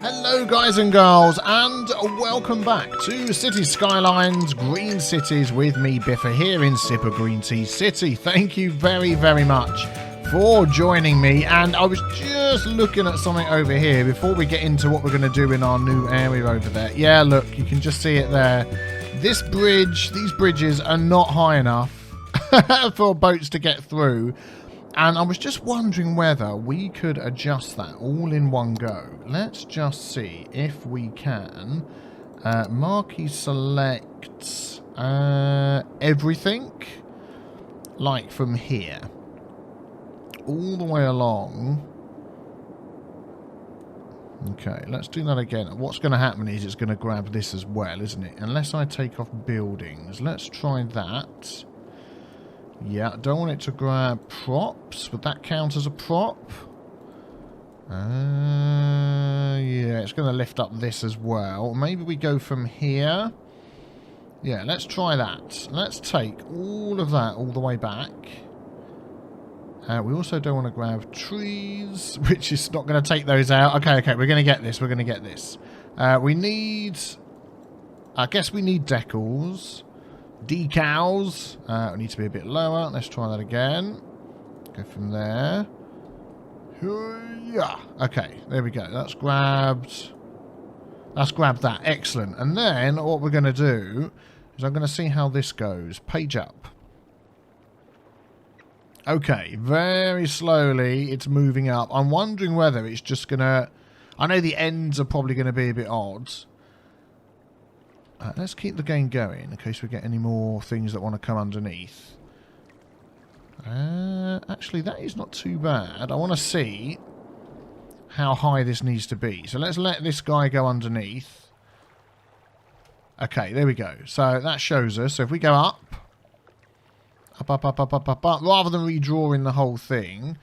Hello guys and girls, and welcome back to Cities Skylines Green Cities with me, Biffa, here in SipaGreenTea City. Thank you very, very much for joining me. And I was just looking at something over here before we get into what we're going to do in our new area over there. Yeah, look, you can just see it there. This bridge, these bridges are not high enough for boats to get through. And I was just wondering whether we could adjust that all in one go. Let's just see if we can. Marquee select everything. Like from here. All the way along. Okay, let's do that again. What's going to happen is it's going to grab this as well, isn't it? Unless I take off buildings. Let's try that. Yeah, don't want it to grab props. Would that count as a prop? Yeah, it's going to lift up this as well. Maybe we go from here. Yeah, let's try that. Let's take all of that all the way back. We also don't want to grab trees, which is not going to take those out. Okay, we're going to get this. We're going to get this. We need... I guess we need decals. Decals. We need to be a bit lower. Let's try that again. Go from there. Yeah. Okay, there we go. That's grabbed. Let's grab that. Excellent. And then what we're going to do is I'm going to see how this goes. Page up. Okay, very slowly it's moving up. I'm wondering whether it's just going to... I know the ends are probably going to be a bit odd. Let's keep the game going in case we get any more things that want to come underneath. Actually, that is not too bad. I want to see how high this needs to be. So let's let this guy go underneath. Okay, there we go. So that shows us. So if we go up, rather than redrawing the whole thing,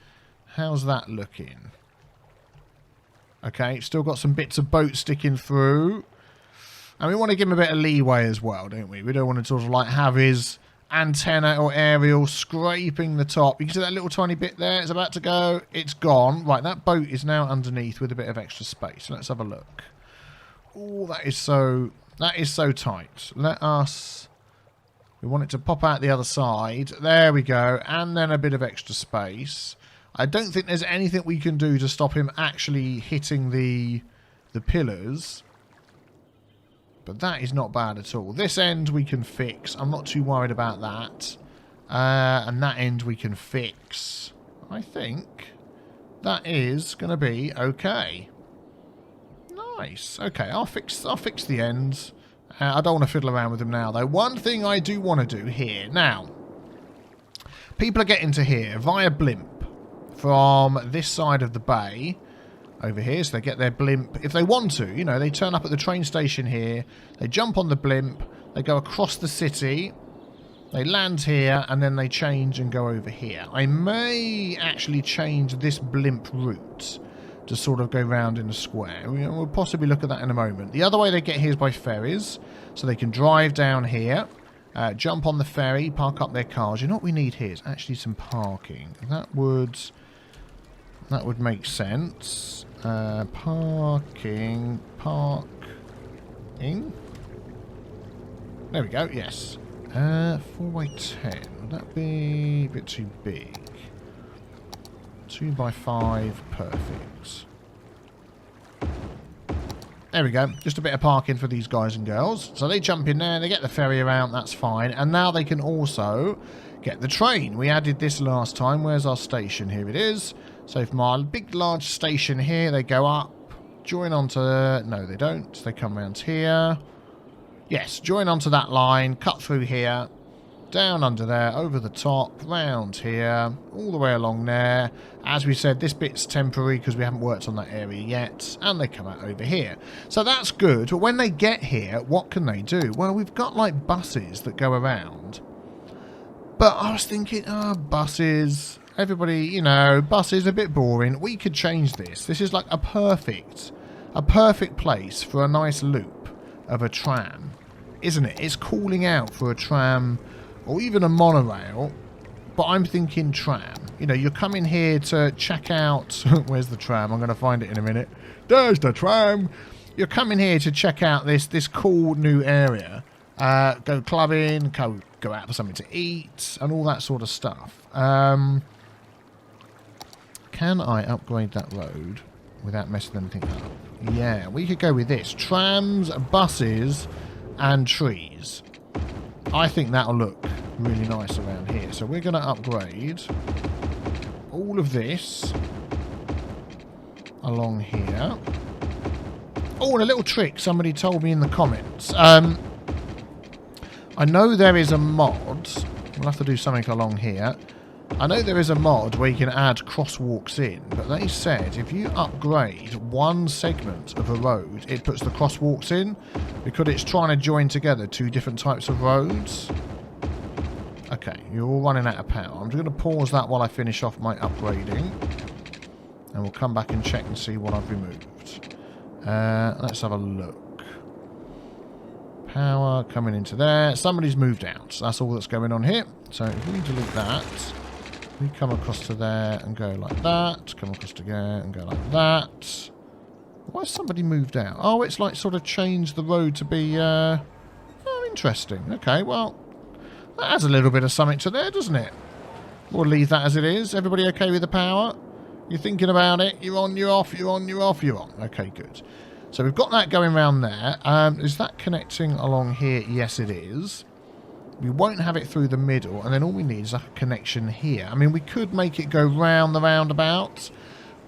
how's that looking? Okay, still got some bits of boat sticking through. And we want to give him a bit of leeway as well, don't we? We don't want to sort of like have his antenna or aerial scraping the top. You can see that little tiny bit there. It's about to go. It's gone. Right, that boat is now underneath with a bit of extra space. Let's have a look. Oh, that is so tight. Let us... We want it to pop out the other side. There we go. And then a bit of extra space. I don't think there's anything we can do to stop him actually hitting the pillars. But that is not bad at all. This end we can fix. I'm not too worried about that. And that end we can fix. I think that is going to be okay. Nice. Okay, I'll fix the ends. I don't want to fiddle around with them now, though. One thing I do want to do here. Now, people are getting to here via blimp from this side of the bay. Over here, so they get their blimp if they want to. You know, they turn up at the train station here, they jump on the blimp, they go across the city, they land here, and then they change and go over here. I may actually change this blimp route to sort of go round in a square. We'll possibly look at that in a moment. The other way they get here is by ferries, so they can drive down here, jump on the ferry, park up their cars. You know what we need here is actually some parking. That would make sense. Parking. There we go, yes. 4x10. Would that be a bit too big? 2x5, perfect. There we go. Just a bit of parking for these guys and girls. So they jump in there, they get the ferry around, that's fine. And now they can also get the train. We added this last time. Where's our station? Here it is. So from our big, large station here, they go up, join onto... No, they don't. They come around here. Yes, join onto that line, cut through here, down under there, over the top, round here, all the way along there. As we said, this bit's temporary because we haven't worked on that area yet, and they come out over here. So that's good, but when they get here, what can they do? Well, we've got, like, buses that go around. But I was thinking, buses... Everybody, you know, buses a bit boring. We could change this. This is like a perfect place for a nice loop of a tram, isn't it? It's calling out for a tram or even a monorail but I'm thinking tram. You know, you're coming here to check out... Where's the tram? I'm going to find it in a minute. There's the tram. You're coming here to check out this cool new area. Go clubbing, go out for something to eat, and all that sort of stuff. Can I upgrade that road without messing anything up? Yeah, we could go with this. Trams, buses, and trees. I think that'll look really nice around here. So we're going to upgrade all of this along here. Oh, and a little trick somebody told me in the comments. I know there is a mod. We'll have to do something along here. I know there is a mod where you can add crosswalks in, but they said if you upgrade one segment of a road, it puts the crosswalks in because it's trying to join together two different types of roads. Okay, you're all running out of power. I'm just going to pause that while I finish off my upgrading, and we'll come back and check and see what I've removed. Let's have a look. Power coming into there. Somebody's moved out. So that's all that's going on here. So if we delete that, we come across to there and go like that. Come across to there and go like that. Why has somebody moved out? Oh, it's like sort of changed the road to be... oh, interesting. Okay, well, that adds a little bit of something to there, doesn't it? We'll leave that as it is. Everybody okay with the power? You're thinking about it. You're on, you're off, you're on, you're off, you're on. Okay, good. So we've got that going around there. Is that connecting along here? Yes, it is. We won't have it through the middle, and then all we need is a connection here. I mean, we could make it go round the roundabout.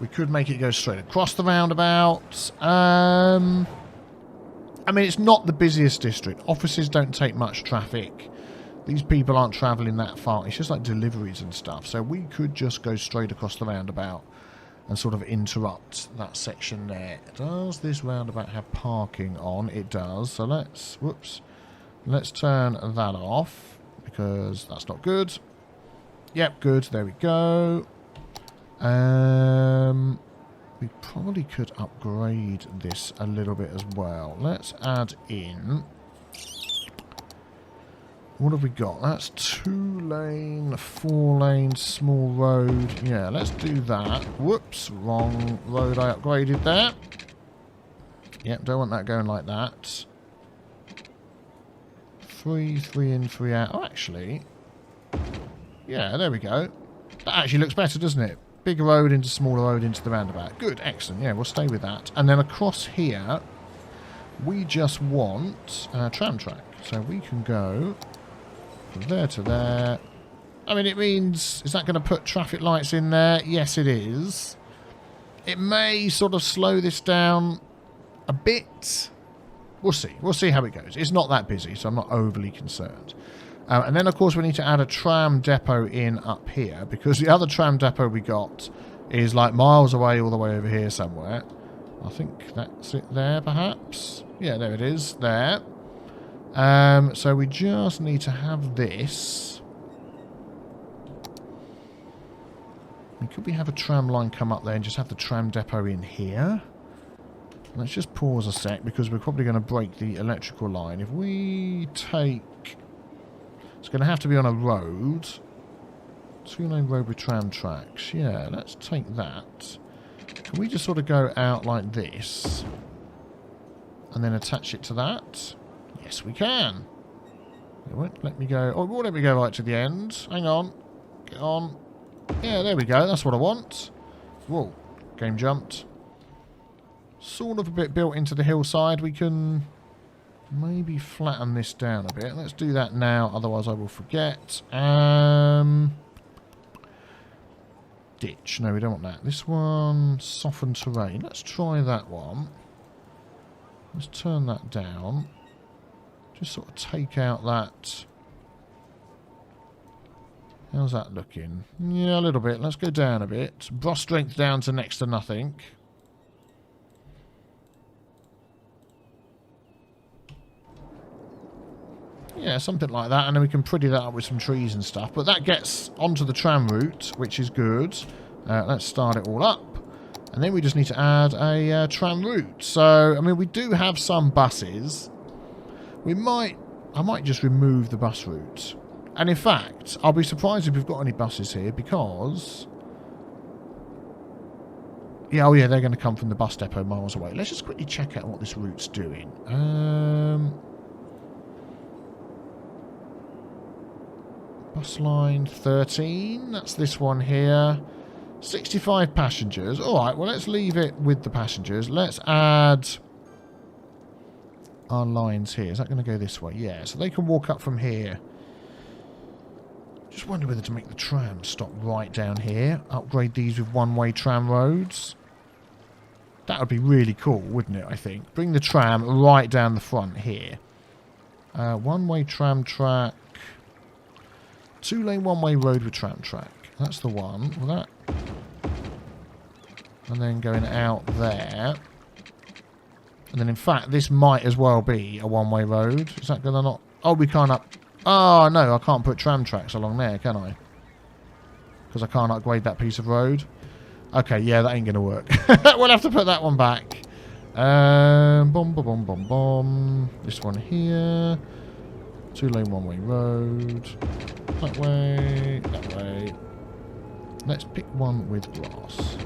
We could make it go straight across the roundabout. I mean, it's not the busiest district. Offices don't take much traffic. These people aren't travelling that far. It's just like deliveries and stuff. So we could just go straight across the roundabout and sort of interrupt that section there. Does this roundabout have parking on? It does. So let's... Whoops. Let's turn that off, because that's not good. Yep, good. There we go. We probably could upgrade this a little bit as well. Let's add in... What have we got? That's 2-lane, 4-lane, small road. Yeah, let's do that. Whoops, wrong road I upgraded there. Yep, don't want that going like that. 3 in, 3 out. Oh, actually. Yeah, there we go. That actually looks better, doesn't it? Bigger road into smaller road into the roundabout. Good, excellent. Yeah, we'll stay with that. And then across here, we just want a tram track. So we can go from there to there. I mean, it means... Is that going to put traffic lights in there? Yes, it is. It may sort of slow this down a bit. We'll see. We'll see how it goes. It's not that busy, so I'm not overly concerned. And then, of course, we need to add a tram depot in up here, because the other tram depot we got is like miles away, all the way over here somewhere. I think that's it there, perhaps. Yeah, there it is. There. So we just need to have this. Could we have a tram line come up there and just have the tram depot in here? Let's just pause a sec, because we're probably going to break the electrical line. If we take... It's going to have to be on a road. 2-lane road with tram tracks. Yeah, let's take that. Can we just sort of go out like this? And then attach it to that? Yes, we can. It won't let me go... Oh, it won't let me go right to the end. Hang on. Get on. Yeah, there we go. That's what I want. Whoa. Game jumped. Sort of a bit built into the hillside. We can maybe flatten this down a bit. Let's do that now, otherwise I will forget. Ditch. No, we don't want that. This one, soften terrain. Let's try that one. Let's turn that down. Just sort of take out that. How's that looking? Yeah, a little bit. Let's go down a bit. Brush strength down to next to nothing. Yeah, something like that, and then we can pretty that up with some trees and stuff. But that gets onto the tram route, which is good. Let's start it all up. And then we just need to add a tram route. So, I mean, we do have some buses. I might just remove the bus route. And in fact, I'll be surprised if we've got any buses here because... Yeah, oh yeah, they're going to come from the bus depot miles away. Let's just quickly check out what this route's doing. Bus line 13. That's this one here. 65 passengers. Alright, well, let's leave it with the passengers. Let's add our lines here. Is that going to go this way? Yeah, so they can walk up from here. Just wonder whether to make the tram stop right down here. Upgrade these with one-way tram roads. That would be really cool, wouldn't it, I think? Bring the tram right down the front here. One-way tram track. Two-lane one-way road with tram track. That's the one. Well, that... And then going out there. And then, in fact, this might as well be a one-way road. Is that going to not... Oh, we can't up... Oh, no, I can't put tram tracks along there, can I? Because I can't upgrade that piece of road. Okay, yeah, that ain't going to work. We'll have to put that one back. Boom, boom, boom, boom, boom. This one here. Two-lane one-way road. That way, that way. Let's pick one with grass.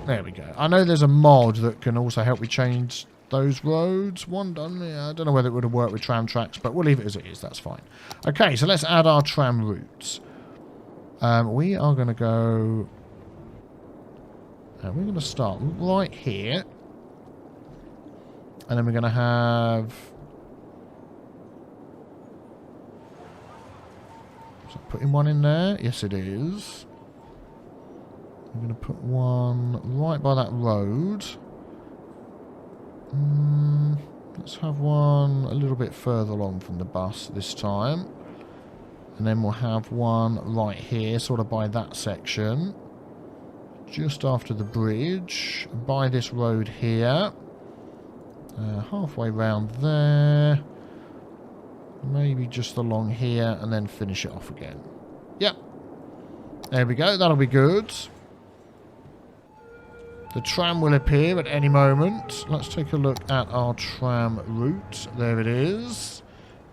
There we go. I know there's a mod that can also help me change... those roads. One done. Yeah, I don't know whether it would have worked with tram tracks, but we'll leave it as it is. That's fine. Okay, so let's add our tram routes. We are going to go... we're going to start right here. And then we're going to have... Is that putting one in there? Yes, it is. I'm going to put one right by that road. Let's have one a little bit further along from the bus this time. And then we'll have one right here, sort of by that section. Just after the bridge. By this road here. Halfway round there. Maybe just along here and then finish it off again. Yep. There we go. That'll be good. The tram will appear at any moment. Let's take a look at our tram route. There it is.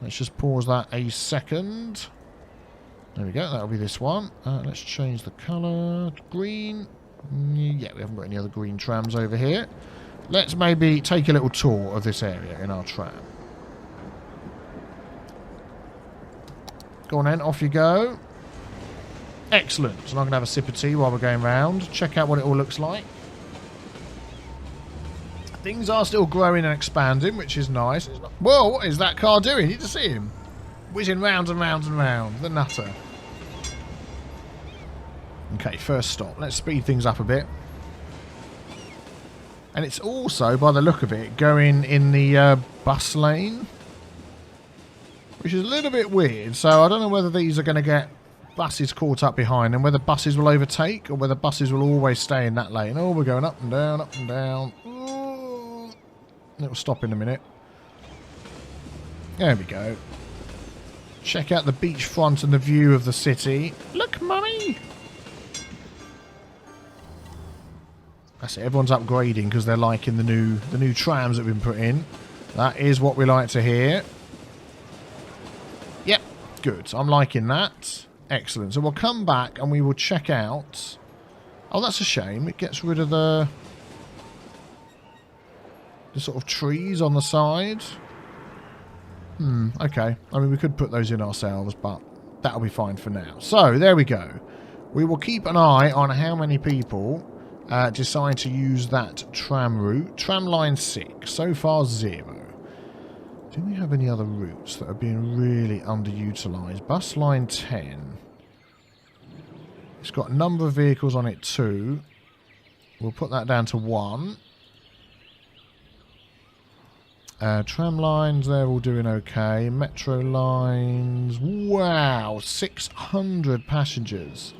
Let's just pause that a second. There we go. That'll be this one. Let's change the colour to green. Yeah, we haven't got any other green trams over here. Let's maybe take a little tour of this area in our tram. Go on then. Off you go. Excellent. So I'm going to have a sip of tea while we're going round. Check out what it all looks like. Things are still growing and expanding, which is nice. Whoa, what is that car doing? You just see him whizzing round and round and round. The nutter. Okay, first stop. Let's speed things up a bit. And it's also, by the look of it, going in the bus lane. Which is a little bit weird. So I don't know whether these are going to get buses caught up behind and whether buses will overtake or whether buses will always stay in that lane. Oh, we're going up and down, up and down. It'll stop in a minute. There we go. Check out the beachfront and the view of the city. Look, mummy! That's it. Everyone's upgrading because they're liking the new trams that have been put in. That is what we like to hear. Yep, good. I'm liking that. Excellent. So we'll come back and we will check out... Oh, that's a shame. It gets rid of the sort of trees on the side. Okay. I mean, we could put those in ourselves, but that'll be fine for now. So, there we go. We will keep an eye on how many people decide to use that tram route. Tram line 6. So far, 0. Do we have any other routes that are being really underutilised? Bus line 10. It's got a number of vehicles on it too. We'll put that down to 1. Tram lines, they're all doing okay. Metro lines, wow, 600 passengers.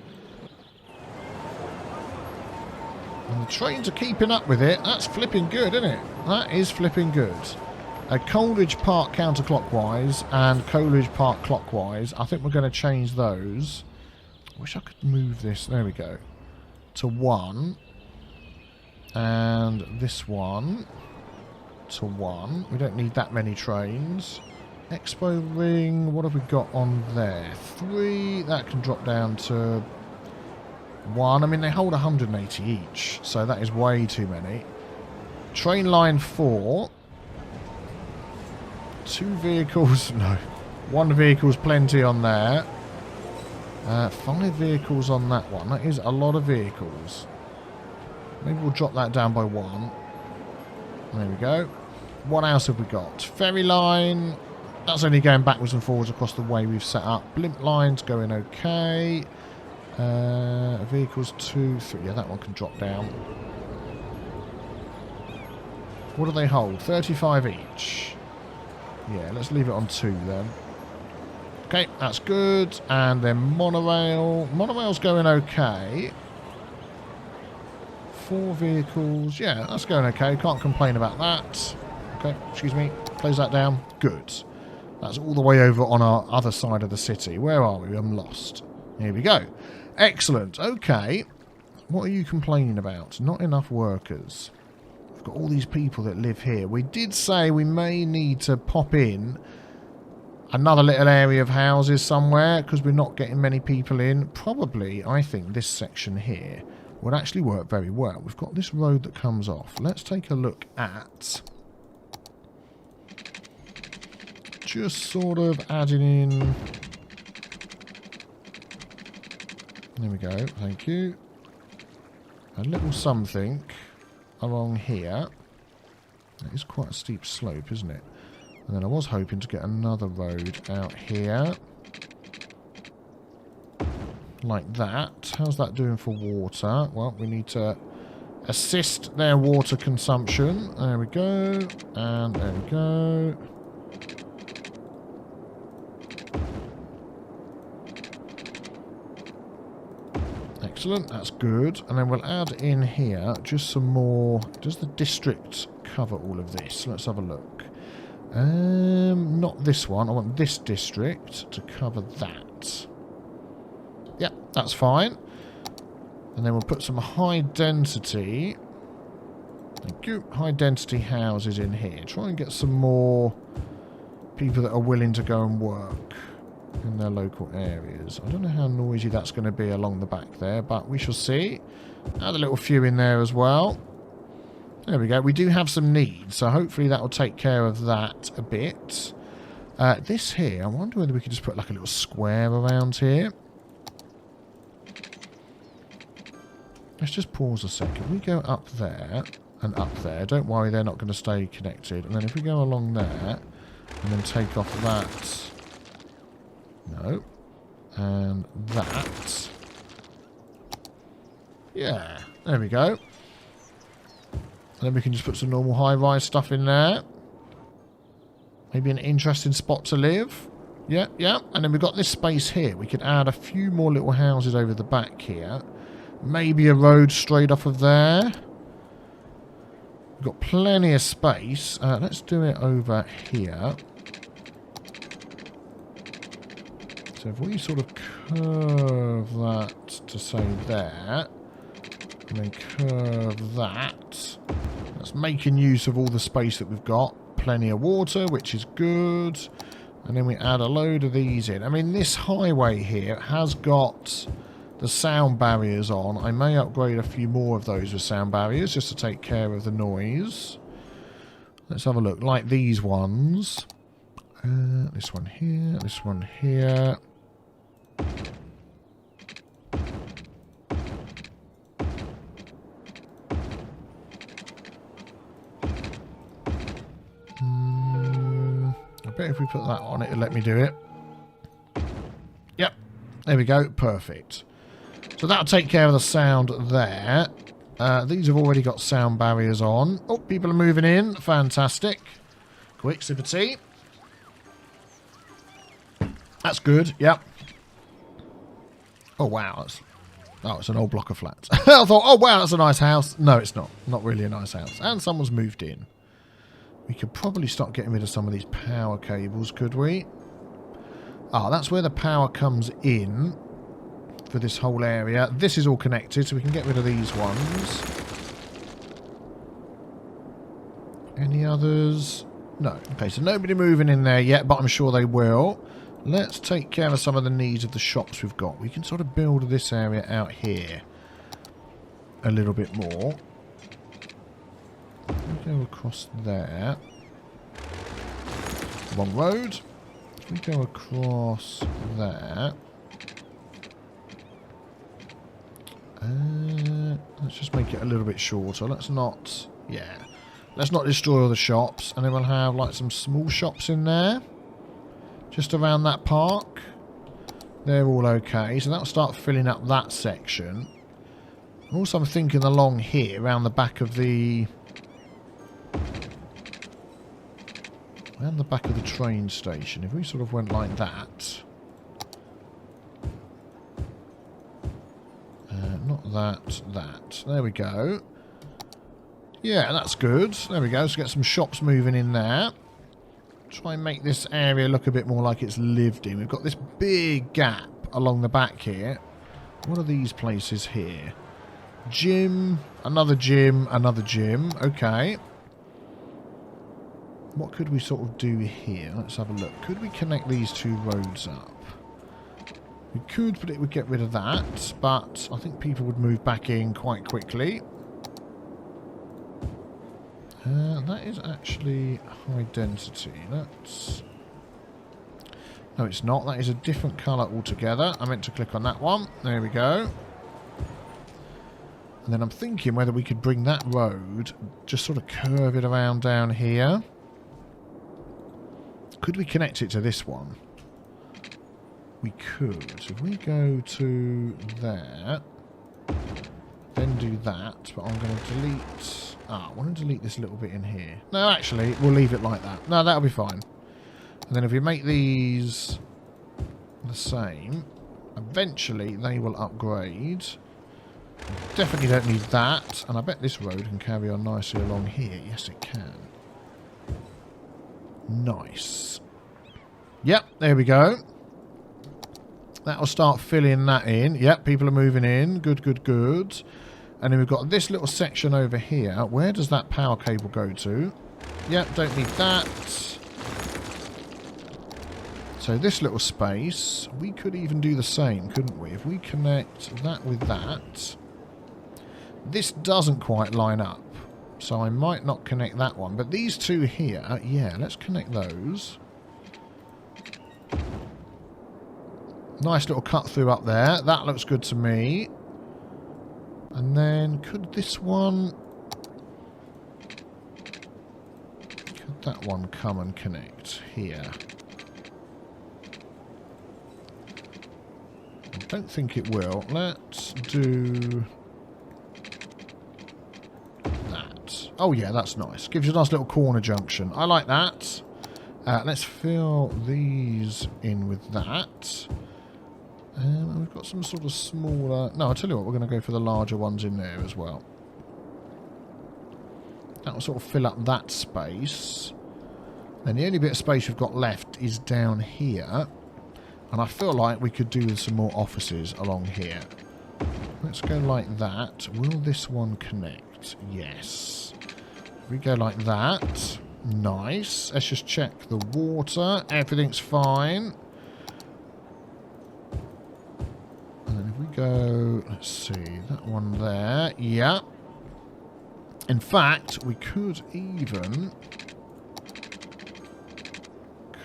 And the trains are keeping up with it. That's flipping good, isn't it? That is flipping good. Coleridge Park counterclockwise and Coleridge Park clockwise. I think we're going to change those. I wish I could move this. There we go. To 1. And this one to 1. We don't need that many trains. Expo ring, what have we got on there? 3, that can drop down to 1. I mean, they hold 180 each, so that is way too many. Train line 4. 2 vehicles, no. 1 vehicle's plenty on there. 5 vehicles on that one. That is a lot of vehicles. Maybe we'll drop that down by 1. There we go. What else have we got? Ferry line. That's only going backwards and forwards across the way we've set up. Blimp line's going okay. Vehicles 2, 3. Yeah, that one can drop down. What do they hold? 35 each. Yeah, let's leave it on 2 then. Okay, that's good. And then monorail. Monorail's going okay. 4 vehicles. Yeah, that's going okay. Can't complain about that. Okay, excuse me. Close that down. Good. That's all the way over on our other side of the city. Where are we? I'm lost. Here we go. Excellent. Okay. What are you complaining about? Not enough workers. We've got all these people that live here. We did say we may need to pop in another little area of houses somewhere because we're not getting many people in. Probably, I think, this section here would actually work very well. We've got this road that comes off. Let's take a look at just sort of adding in. There we go. Thank you. A little something along here. It is quite a steep slope, isn't it? And then I was hoping to get another road out here. Like that. How's that doing for water? Well, we need to assist their water consumption. There we go. And there we go. Excellent, that's good. And then we'll add in here just some more. Does the district cover all of this? Let's have a look. Not this one. I want this district to cover that. Yep, that's fine. And then we'll put some high density. Thank you. High density houses in here. Try and get some more people that are willing to go and work in their local areas. I don't know how noisy that's going to be along the back there, but we shall see. Add a little few in there as well. There we go. We do have some needs, so hopefully that will take care of that a bit. This here, I wonder whether we could just put like a little square around here. Let's just pause a second. We go up there and up there. Don't worry, they're not going to stay connected. And then if we go along there and then take off that. No. And that. Yeah. There we go. And then we can just put some normal high-rise stuff in there. Maybe an interesting spot to live. Yeah, yeah. And then we've got this space here. We could add a few more little houses over the back here. Maybe a road straight off of there. We've got plenty of space. Let's do it over here. So if we sort of curve that to say there, and then curve that, that's making use of all the space that we've got. Plenty of water, which is good. And then we add a load of these in. I mean, this highway here has got the sound barriers on. I may upgrade a few more of those with sound barriers just to take care of the noise. Let's have a look. Like these ones. This one here. This one here. I bet if we put that on, it'll let me do it. Yep. There we go. Perfect. So that'll take care of the sound there. These have already got sound barriers on. Oh, people are moving in. Fantastic. Quick sip of tea. That's good. Yep. Oh, wow. It's an old block of flats. I thought, oh, wow, that's a nice house. No, it's not. Not really a nice house. And someone's moved in. We could probably start getting rid of some of these power cables, could we? Ah, that's where the power comes in for this whole area. This is all connected, so we can get rid of these ones. Any others? No. Okay, so nobody moving in there yet, but I'm sure they will. Let's take care of some of the needs of the shops we've got. We can sort of build this area out here a little bit more. We go across there. Wrong road. We go across there. Let's just make it a little bit shorter. Let's not... Yeah. Let's not destroy all the shops. And then we'll have like some small shops in there. Just around that park. They're all okay. So that'll start filling up that section. Also I'm thinking along here, around the back of the... around the back of the train station. If we sort of went like that... not that, that. There we go. Yeah, that's good. There we go. So get some shops moving in there. Try and make this area look a bit more like it's lived in. We've got this big gap along the back here. What are these places here? Gym, another gym, another gym. Okay. What could we sort of do here? Let's have a look. Could we connect these two roads up? We could, but it would get rid of that. But I think people would move back in quite quickly. That is actually high density. That's... No, it's not. That is a different colour altogether. I meant to click on that one. There we go. And then I'm thinking whether we could bring that road, just sort of curve it around down here. Could we connect it to this one? We could. If we go to there, then do that, but I'm going to delete... I want to delete this little bit in here. No, actually, we'll leave it like that. No, that'll be fine. And then if we make these the same, eventually they will upgrade. Definitely don't need that. And I bet this road can carry on nicely along here. Yes, it can. Nice. Yep, there we go. That'll start filling that in. Yep, people are moving in. Good, good, good. And then we've got this little section over here. Where does that power cable go to? Yep, don't need that. So this little space, we could even do the same, couldn't we? If we connect that with that. This doesn't quite line up. So I might not connect that one. But these two here, yeah, let's connect those. Nice little cut through up there. That looks good to me. And then, could this one... Could that one come and connect here? I don't think it will. Let's do... that. Oh yeah, that's nice. Gives you a nice little corner junction. I like that. Let's fill these in with that. We've got some sort of smaller... No, I'll tell you what, we're going to go for the larger ones in there as well. That will sort of fill up that space. And the only bit of space we've got left is down here. And I feel like we could do with some more offices along here. Let's go like that. Will this one connect? Yes. We go like that. Nice. Let's just check the water. Everything's fine. We go, let's see, that one there, yeah. In fact, we could even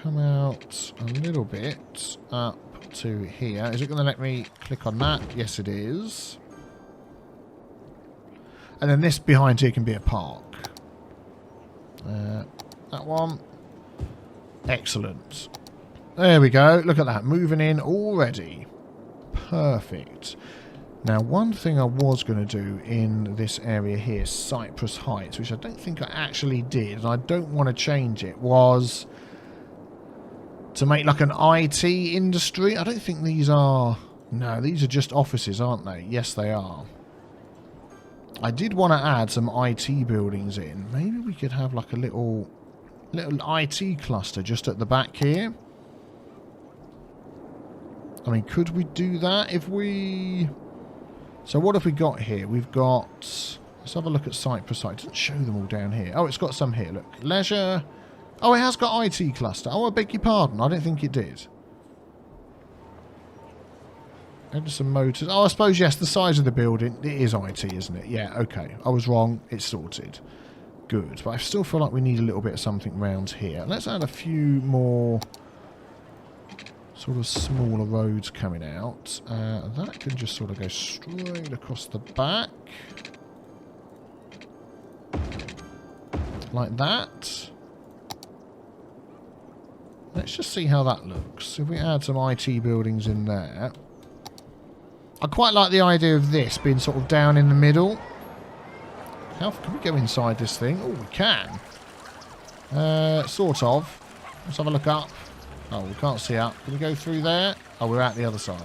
come out a little bit up to here. Is it going to let me click on that? Yes, it is. And then this behind here can be a park. That one. Excellent. There we go. Look at that. Moving in already. Perfect. Now, one thing I was going to do in this area here, Cypress Heights, which I don't think I actually did, and I don't want to change it, was to make like an IT industry. I don't think these are... No, these are just offices, aren't they? Yes, they are. I did want to add some IT buildings in. Maybe we could have like a little IT cluster just at the back here. I mean, could we do that if we... So what have we got here? We've got... Let's have a look at Cypress Heights. It doesn't show them all down here. Oh, it's got some here. Look. Leisure. Oh, it has got IT cluster. Oh, I beg your pardon. I didn't think it did. Edison Motors. Oh, I suppose, yes, the size of the building. It is IT, isn't it? Yeah, okay. I was wrong. It's sorted. Good. But I still feel like we need a little bit of something round here. Let's add a few more sort of smaller roads coming out. That can just sort of go straight across the back. Like that. Let's just see how that looks. If we add some IT buildings in there. I quite like the idea of this being sort of down in the middle. How can we go inside this thing? Oh, we can. Sort of. Let's have a look up. Oh, we can't see up. Can we go through there? Oh, we're out the other side.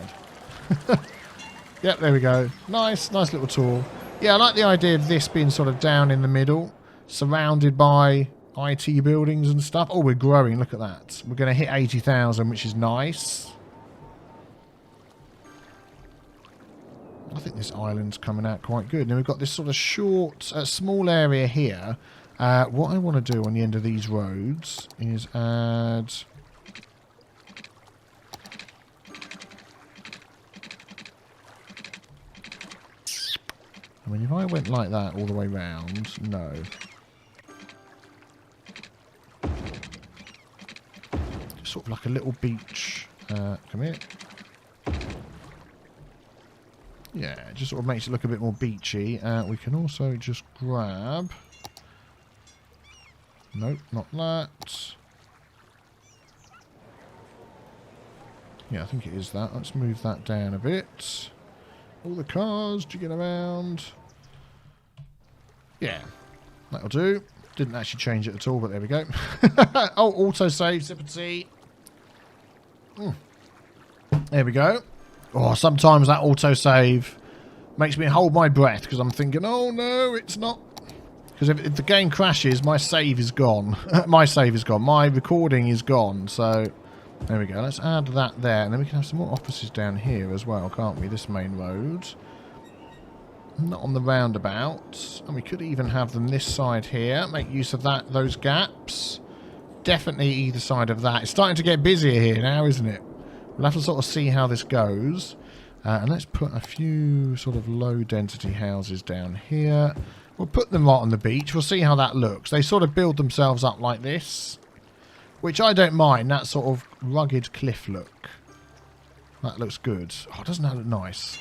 Yep, there we go. Nice little tour. Yeah, I like the idea of this being sort of down in the middle, surrounded by IT buildings and stuff. Oh, we're growing. Look at that. We're going to hit 80,000, which is nice. I think this island's coming out quite good. Now we've got this sort of short, small area here. What I want to do on the end of these roads is add... I mean, if I went like that all the way round, no. Just sort of like a little beach. Come here. Yeah, it just sort of makes it look a bit more beachy. We can also just grab... Nope, not that. Yeah, I think it is that. Let's move that down a bit. All the cars to get around. Yeah, that'll do. Didn't actually change it at all, but there we go. Oh, autosave, SipaGreenTea. There we go. Oh, sometimes that autosave makes me hold my breath because I'm thinking, oh no, it's not. Because if the game crashes, my save is gone. My save is gone. My recording is gone. So, there we go. Let's add that there. And then we can have some more offices down here as well, can't we? This main road. Not on the roundabout. And we could even have them this side here. Make use of those gaps. Definitely either side of that. It's starting to get busier here now, isn't it? We'll have to sort of see how this goes. And let's put a few sort of low density houses down here. We'll put them right on the beach. We'll see how that looks. They sort of build themselves up like this. Which I don't mind. That sort of rugged cliff look. That looks good. Oh, doesn't that look nice?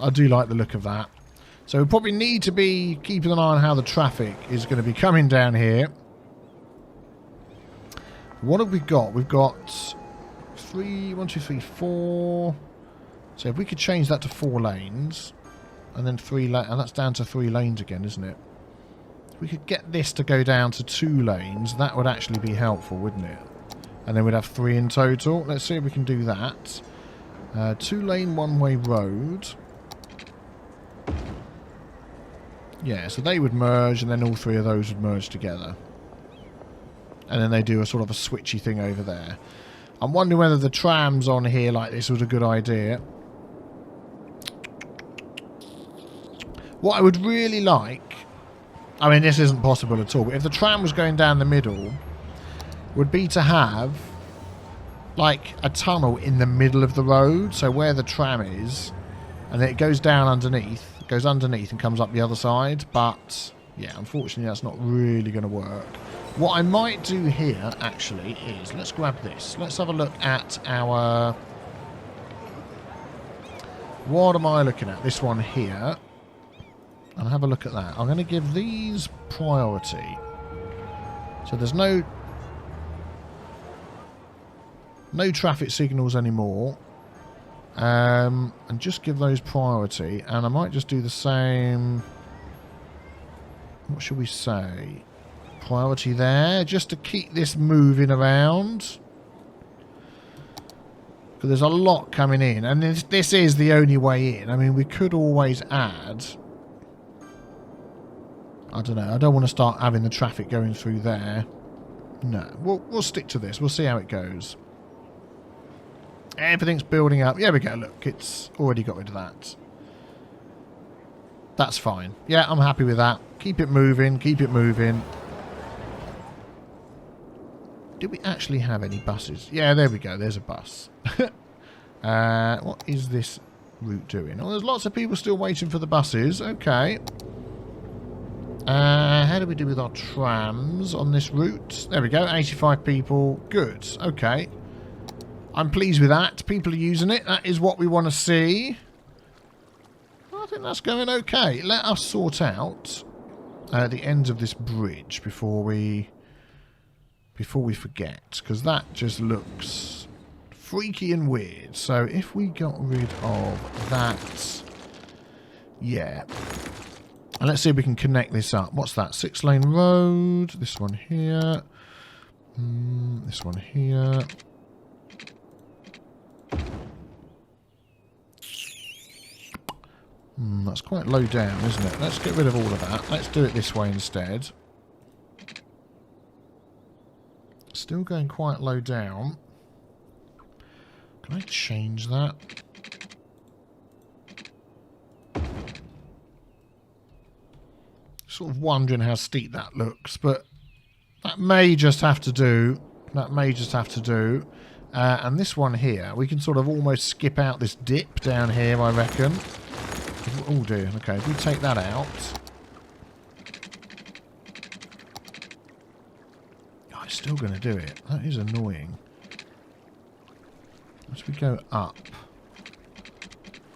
I do like the look of that. So we probably need to be keeping an eye on how the traffic is going to be coming down here. What have we got? We've got 1, 2, 3, 4. So if we could change that to 4 lanes. And then 3 lanes. And that's down to 3 lanes again, isn't it? If we could get this to go down to 2 lanes, that would actually be helpful, wouldn't it? And then we'd have 3 in total. Let's see if we can do that. 2-lane one-way road. Yeah, so they would merge, and then all 3 of those would merge together. And then they do a sort of a switchy thing over there. I'm wondering whether the trams on here like this was a good idea. What I would really like... I mean, this isn't possible at all, but if the tram was going down the middle, would be to have, like, a tunnel in the middle of the road, so where the tram is, and then it goes down underneath, goes underneath and comes up the other side, but, yeah, unfortunately that's not really going to work. What I might do here, actually, is, let's grab this. Let's have a look at our... What am I looking at? This one here. And have a look at that. I'm going to give these priority. So there's no traffic signals anymore. And just give those priority. And I might just do the same... What should we say? Priority there. Just to keep this moving around. Because there's a lot coming in. And this is the only way in. I mean, we could always add... I don't know. I don't want to start having the traffic going through there. No. We'll stick to this. We'll see how it goes. Everything's building up. There we go. Look, it's already got rid of that. That's fine. Yeah, I'm happy with that. Keep it moving. Keep it moving. Do we actually have any buses? Yeah, there we go. There's a bus. What is this route doing? Oh, there's lots of people still waiting for the buses. Okay. How do we do with our trams on this route? There we go. 85 people. Good. Okay. I'm pleased with that. People are using it. That is what we want to see. I think that's going okay. Let us sort out the ends of this bridge before we forget, because that just looks freaky and weird. So if we got rid of that, yeah. And let's see if we can connect this up. What's that? 6-lane road. This one here. This one here. That's quite low down, isn't it? Let's get rid of all of that. Let's do it this way instead. Still going quite low down. Can I change that? Sort of wondering how steep that looks, but that may just have to do. That may just have to do. And this one here, we can sort of almost skip out this dip down here, I reckon. Oh dear, okay, if we take that out. Oh, it's still going to do it. That is annoying. As we go up,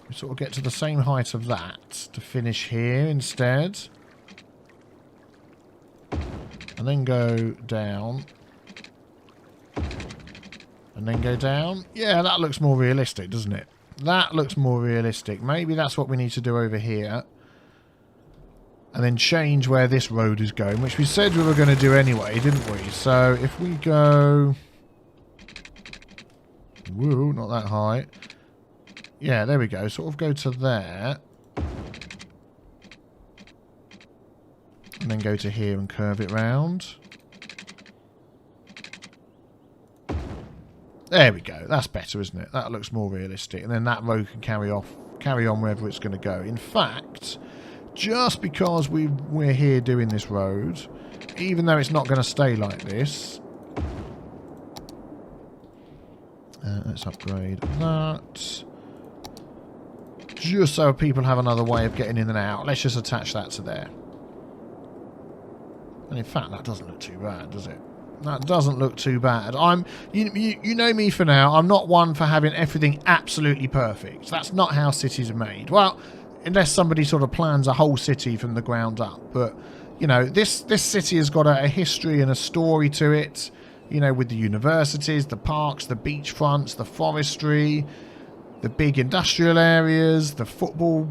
we sort of get to the same height of that to finish here instead. And then go down. And then go down. Yeah, that looks more realistic, doesn't it? That looks more realistic. Maybe that's what we need to do over here. And then change where this road is going, which we said we were going to do anyway, didn't we? So if we go... Woo, not that high. Yeah, there we go. Sort of go to there. And then go to here and curve it round. There we go. That's better, isn't it? That looks more realistic. And then that road can carry on wherever it's going to go. In fact, just because we're here doing this road, even though it's not going to stay like this, let's upgrade that. Just so people have another way of getting in and out. Let's just attach that to there. And in fact, that doesn't look too bad, does it? That doesn't look too bad. You know me for now. I'm not one for having everything absolutely perfect. That's not how cities are made. Well, unless somebody sort of plans a whole city from the ground up. But, you know, this city has got a history and a story to it. You know, with the universities, the parks, the beachfronts, the forestry, the big industrial areas, the football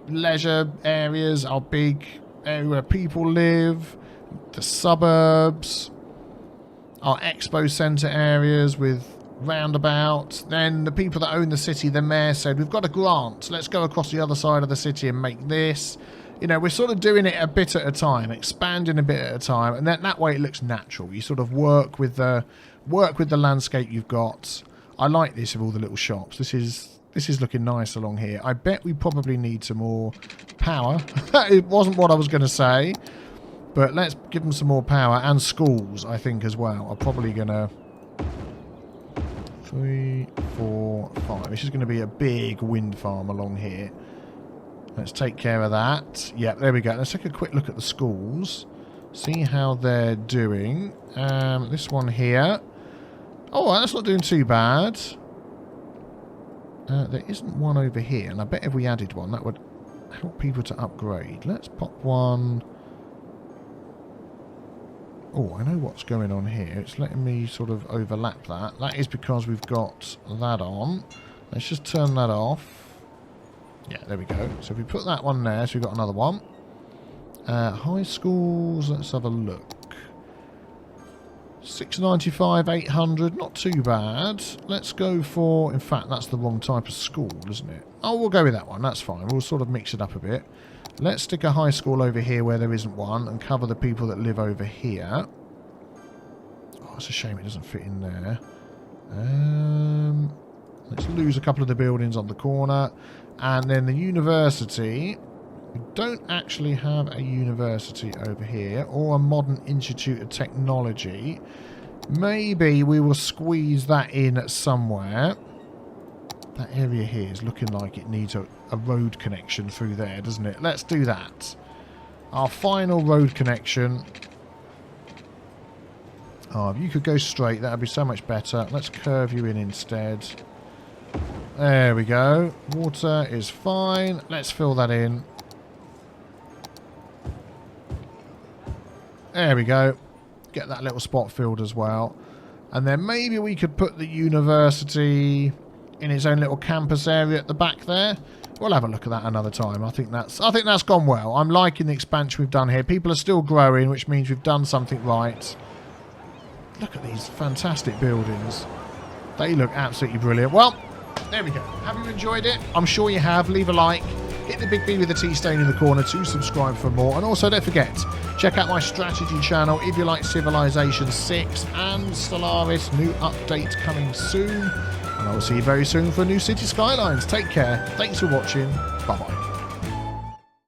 leisure areas, our big area where people live, the suburbs, our expo centre areas with roundabouts. Then the people that own the city, the mayor said, we've got a grant, let's go across the other side of the city and make this. You know, we're sort of doing it a bit at a time, expanding a bit at a time, and then that way it looks natural. You sort of work with the landscape you've got. I like this with all the little shops. This is looking nice along here. I bet we probably need some more power. It wasn't what I was going to say. But let's give them some more power. And schools, I think, as well, are probably going to... 3, 4, 5. This is going to be a big wind farm along here. Let's take care of that. Yeah, there we go. Let's take a quick look at the schools. See how they're doing. This one here. Oh, that's not doing too bad. There isn't one over here. And I bet if we added one, that would help people to upgrade. Let's pop one... Oh, I know what's going on here. It's letting me sort of overlap that. That is because we've got that on. Let's just turn that off. Yeah, there we go. So if we put that one there, so we've got another one. High schools, let's have a look. 695, 800, not too bad. Let's go for... In fact, that's the wrong type of school, isn't it? Oh, we'll go with that one. That's fine. We'll sort of mix it up a bit. Let's stick a high school over here where there isn't one and cover the people that live over here. Oh, it's a shame it doesn't fit in there. Let's lose a couple of the buildings on the corner. And then the university. We don't actually have a university over here or a modern institute of technology. Maybe we will squeeze that in somewhere. That area here is looking like it needs a road connection through there, doesn't it? Let's do that. Our final road connection. Oh, if you could go straight, that would be so much better. Let's curve you in instead. There we go. Water is fine. Let's fill that in. There we go. Get that little spot filled as well. And then maybe we could put the university in its own little campus area at the back there. We'll have a look at that another time. I think that's gone well. I'm liking the expansion we've done here. People are still growing, which means we've done something right. Look at these fantastic buildings. They look absolutely brilliant. Well, there we go. Have you enjoyed it? I'm sure you have. Leave a like. Hit the big B with the T stain in the corner to subscribe for more. And also, don't forget, check out my strategy channel if you like Civilization 6 and Stellaris. New update coming soon. And I will see you very soon for a new Cities Skylines. Take care. Thanks for watching. Bye-bye.